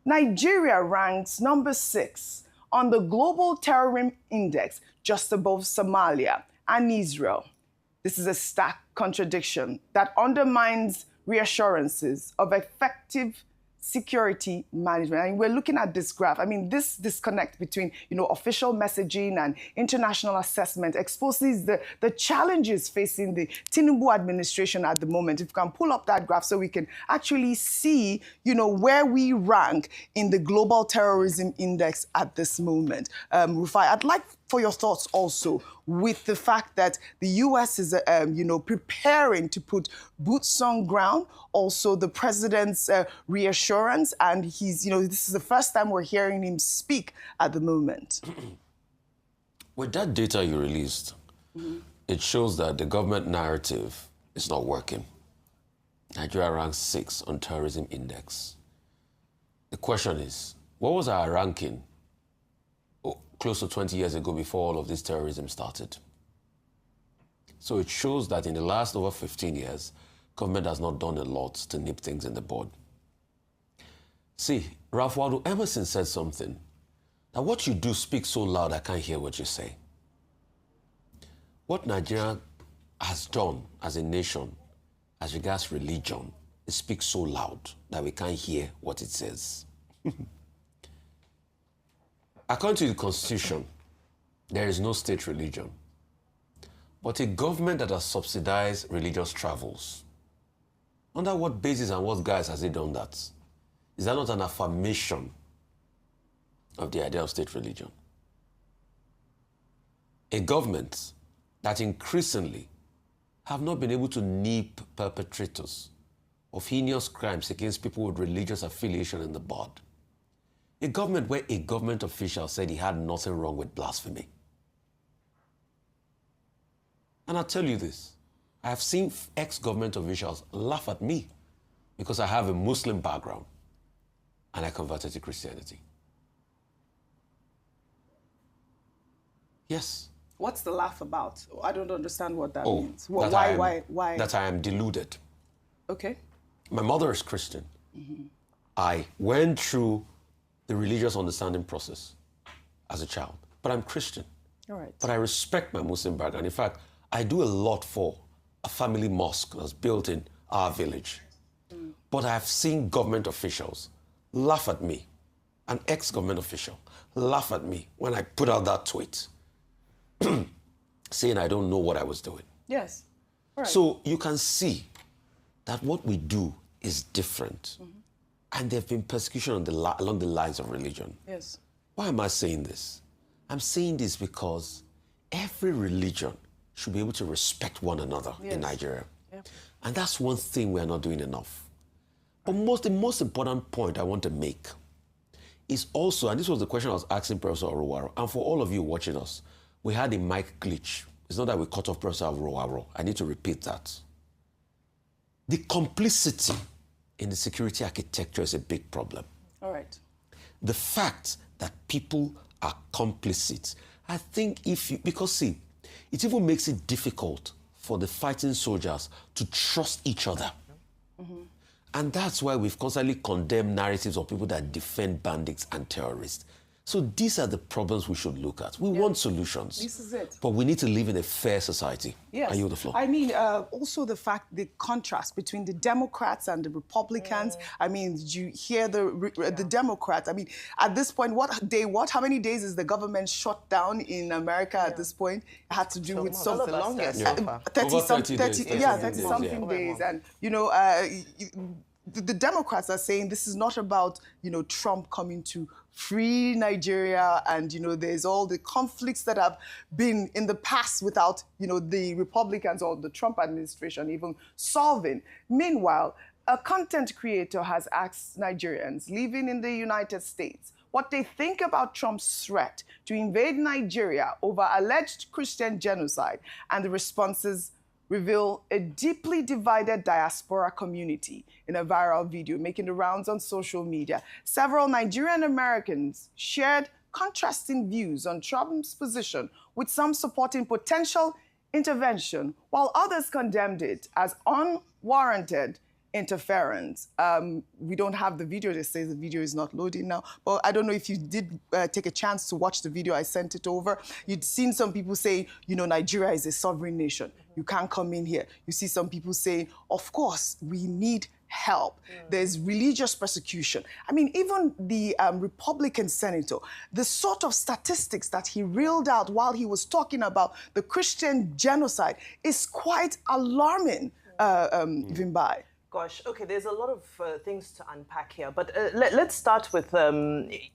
Nigeria ranks number 6 on the Global Terrorism Index, just above Somalia and Israel. This is a stark contradiction that undermines reassurances of effective security management. And we're looking at this graph. I mean, this disconnect between, official messaging and international assessment exposes the challenges facing the Tinubu administration at the moment. If you can pull up that graph so we can actually see, where we rank in the Global Terrorism Index at this moment. Rufai, I'd like for your thoughts also with the fact that the U.S. is, preparing to put boots on ground, also the president's reassurance, and he's, this is the first time we're hearing him speak at the moment. With that data you released, it shows that the government narrative is not working. Nigeria ranks 6 on terrorism index. The question is, what was our ranking close to 20 years ago before all of this terrorism started? So it shows that in the last over 15 years, government has not done a lot to nip things in the bud. See, Ralph Waldo Emerson said something, that what you do speaks so loud I can't hear what you say. What Nigeria has done as a nation, as regards religion, it speaks so loud that we can't hear what it says. According to the Constitution, there is no state religion. But a government that has subsidized religious travels, under what basis and what guise has it done that? Is that not an affirmation of the idea of state religion? A government that increasingly have not been able to nip perpetrators of heinous crimes against people with religious affiliation in the bud. A government where a government official said he had nothing wrong with blasphemy. And I'll tell you this, I have seen ex-government officials laugh at me because I have a Muslim background and I converted to Christianity. Yes. What's the laugh about? I don't understand what that means. Why? That I am deluded. Okay. My mother is Christian. I went through the religious understanding process as a child, but I'm Christian. All right. But I respect my Muslim background. In fact, I do a lot for a family mosque that's built in our village. But I have seen government officials laugh at me, an ex-government official, laugh at me when I put out that tweet, saying I don't know what I was doing. Yes. All right. So you can see that what we do is different. And there have been persecution along the lines of religion. Yes. Why am I saying this? I'm saying this because every religion should be able to respect one another in Nigeria. Yep. And that's one thing we are not doing enough. But the most important point I want to make is also, and this was the question I was asking Professor Orowaro, and for all of you watching us, we had a mic glitch. It's not that we cut off Professor Orowaro. I need to repeat that. The complicity in the security architecture is a big problem. All right. The fact that people are complicit, I think because see, it even makes it difficult for the fighting soldiers to trust each other. And that's why we've constantly condemned narratives of people that defend bandits and terrorists. So these are the problems we should look at. We want solutions. This is it. But we need to live in a fair society. Yes. Are you on the floor? I mean, also the contrast between the Democrats and the Republicans. I mean, did you hear the Democrats? I mean, at this point, how many days is the government shut down in America at this point? It had to do with something. The longest. 30 something days. And, the Democrats are saying this is not about, Trump coming to free Nigeria and, there's all the conflicts that have been in the past without, the Republicans or the Trump administration even solving. Meanwhile, a content creator has asked Nigerians living in the United States what they think about Trump's threat to invade Nigeria over alleged Christian genocide, and the responses reveal a deeply divided diaspora community in a viral video making the rounds on social media. Several Nigerian Americans shared contrasting views on Trump's position, with some supporting potential intervention, while others condemned it as unwarranted interference. We don't have the video. They say the video is not loading now. But I don't know if you did take a chance to watch the video. I sent it over. You'd seen some people say, you know, Nigeria is a sovereign nation. You can't come in here. You see some people saying, of course, we need help. There's religious persecution. I mean, even the Republican senator, the sort of statistics that he reeled out while he was talking about the Christian genocide is quite alarming, Vimbai. Gosh, okay, there's a lot of things to unpack here, but let's start with,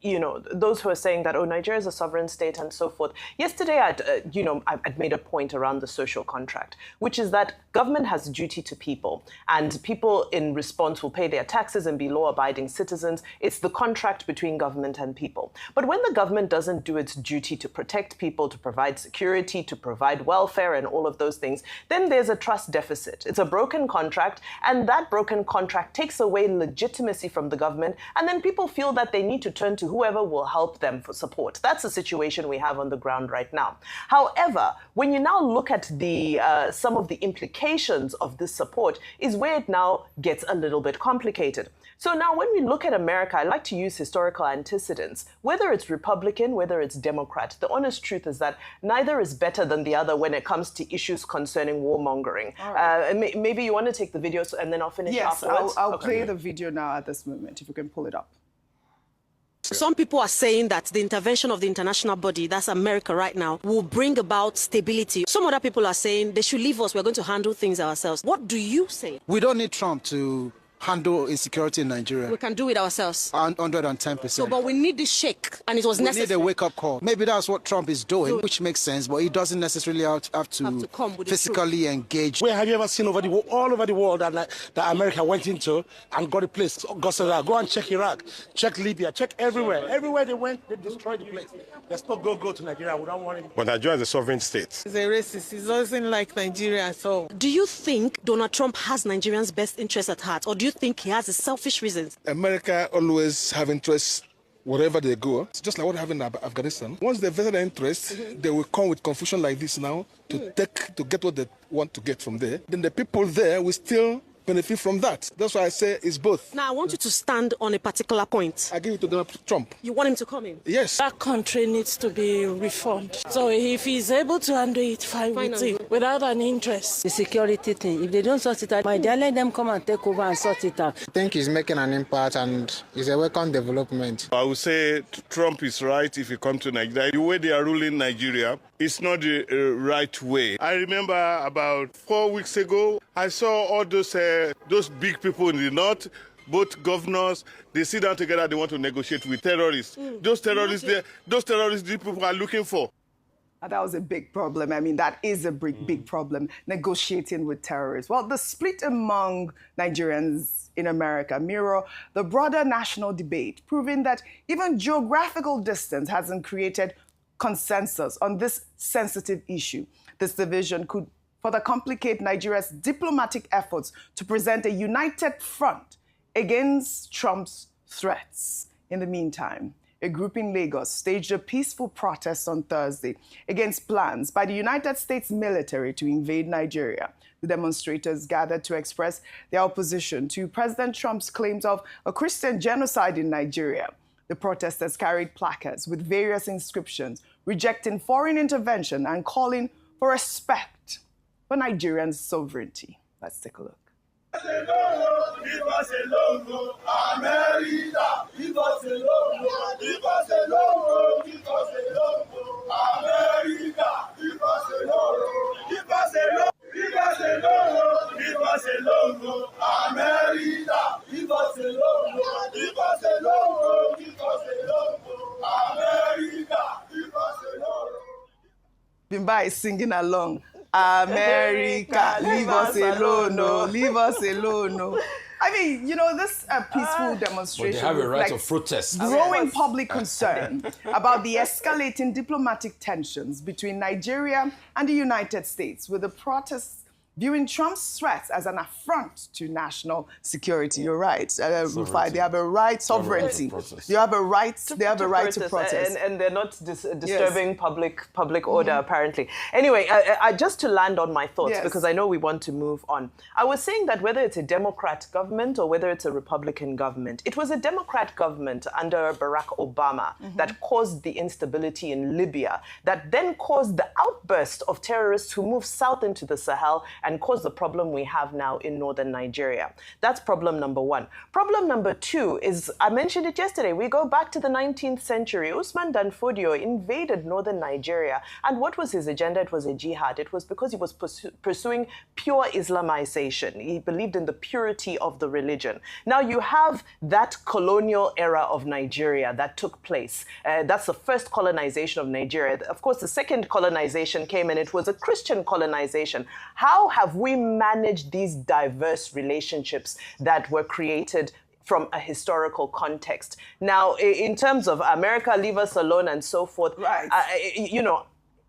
you know, those who are saying that, oh, Nigeria is a sovereign state and so forth. Yesterday, I'd made a point around the social contract, which is that government has a duty to people, and people in response will pay their taxes and be law-abiding citizens. It's the contract between government and people. But when the government doesn't do its duty to protect people, to provide security, to provide welfare and all of those things, then there's a trust deficit. It's a broken contract, and that broken contract takes away legitimacy from the government, and then people feel that they need to turn to whoever will help them for support. That's the situation we have on the ground right now. However, when you now look at the some of the implications of this support is where it now gets a little bit complicated. So now when we look at America, I like to use historical antecedents. Whether it's Republican, whether it's Democrat, the honest truth is that neither is better than the other when it comes to issues concerning warmongering. Right. Maybe you want to take the video and then I'll finish afterwards? Yes, I'll play the video now at this moment, if you can pull it up. Some people are saying that the intervention of the international body, that's America right now, will bring about stability. Some other people are saying they should leave us, we're going to handle things ourselves. What do you say? We don't need Trump to handle insecurity in Nigeria. We can do it ourselves. 110%. So, but we need this shake, and it was necessary. We need a wake-up call. Maybe that's what Trump is doing, which makes sense, but he doesn't necessarily have to come with physically engage. Where have you ever seen all over the world that America went into and got a place, got Iraq? Go and check Iraq, check Libya, check everywhere. Everywhere they went, they destroyed the place. Let's not go to Nigeria. We don't want it. But Nigeria is a sovereign state. He's a racist. He doesn't like Nigeria at all. Do you think Donald Trump has Nigerians' best interests at heart, or do you think he has a selfish reasons? America always have interests wherever they go. It's just like what happened in Afghanistan. Once they vested their interest, they will come with confusion like this now to get what they want to get from there. Then the people there will still benefit from that. That's why I say it's both. Now, I want you to stand on a particular point. I give it to Donald Trump. You want him to come in? Yes. That country needs to be reformed. So if he's able to handle it, fine with him, without an interest. The security thing, if they don't sort it out, my dear, let them come and take over and sort it out. I think he's making an impact and it's a welcome development. I would say Trump is right if he comes to Nigeria. The way they are ruling Nigeria, it's not the right way. I remember about 4 weeks ago, I saw all those big people in the north, both governors, they sit down together, they want to negotiate with terrorists. Those terrorists, the people are looking for. That was a big problem. I mean, that is a big problem, negotiating with terrorists. Well, the split among Nigerians in America mirror the broader national debate, proving that even geographical distance hasn't created consensus on this sensitive issue. This division could further complicate Nigeria's diplomatic efforts to present a united front against Trump's threats. In the meantime, a group in Lagos staged a peaceful protest on Thursday against plans by the United States military to invade Nigeria. The demonstrators gathered to express their opposition to President Trump's claims of a Christian genocide in Nigeria. The protesters carried placards with various inscriptions rejecting foreign intervention and calling for respect for Nigerian sovereignty. Let's take a look. Leave us alone, America. Leave us alone, leave us alone, leave us alone, America. Leave us alone, leave us alone, leave us alone, leave us alone, America. Leave us alone, leave us alone, leave us alone, America. Leave us alone. Bimba is singing along. America, leave us alone, no, leave us alone, no. I mean, you know, this peaceful demonstration But they have a right of protest. Growing public concern about the escalating diplomatic tensions between Nigeria and the United States, with the protests viewing Trump's threats as an affront to national security. You're right, Rufai. They have a right, sovereignty. They have a right. They have a right to protest, and they're not disturbing public order apparently. Anyway, I just to land on my thoughts because I know we want to move on. I was saying that whether it's a Democrat government or whether it's a Republican government, it was a Democrat government under Barack Obama that caused the instability in Libya, that then caused the outburst of terrorists who moved south into the Sahel and caused the problem we have now in northern Nigeria. That's problem number one. Problem number two is, I mentioned it yesterday, we go back to the 19th century. Usman Dan Fodio invaded northern Nigeria. And what was his agenda? It was a jihad. It was because he was pursuing pure Islamization. He believed in the purity of the religion. Now you have that colonial era of Nigeria that took place. That's the first colonization of Nigeria. Of course, the second colonization came and it was a Christian colonization. How have we managed these diverse relationships that were created from a historical context? Now, in terms of America, leave us alone and so forth, you know,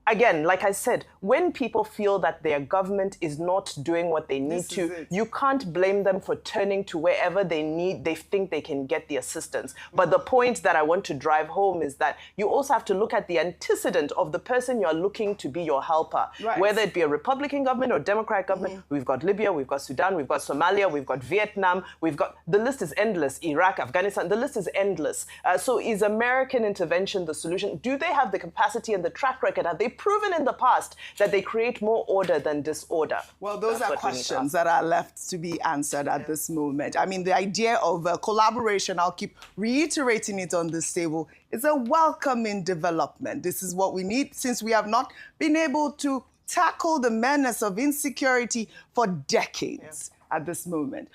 again, like I said, when people feel that their government is not doing what they need to, you can't blame them for turning to wherever they think they can get the assistance. But the point that I want to drive home is that you also have to look at the antecedent of the person you're looking to be your helper. Whether it be a Republican government or Democrat government, we've got Libya, we've got Sudan, we've got Somalia, we've got Vietnam, the list is endless, Iraq, Afghanistan, the list is endless. So is American intervention the solution? Do they have the capacity and the track record? Have they proven in the past that they create more order than disorder? Well, those are questions that are left to be answered at this moment. I mean, the idea of collaboration, I'll keep reiterating it on this table, is a welcoming development. This is what we need since we have not been able to tackle the menace of insecurity for decades at this moment.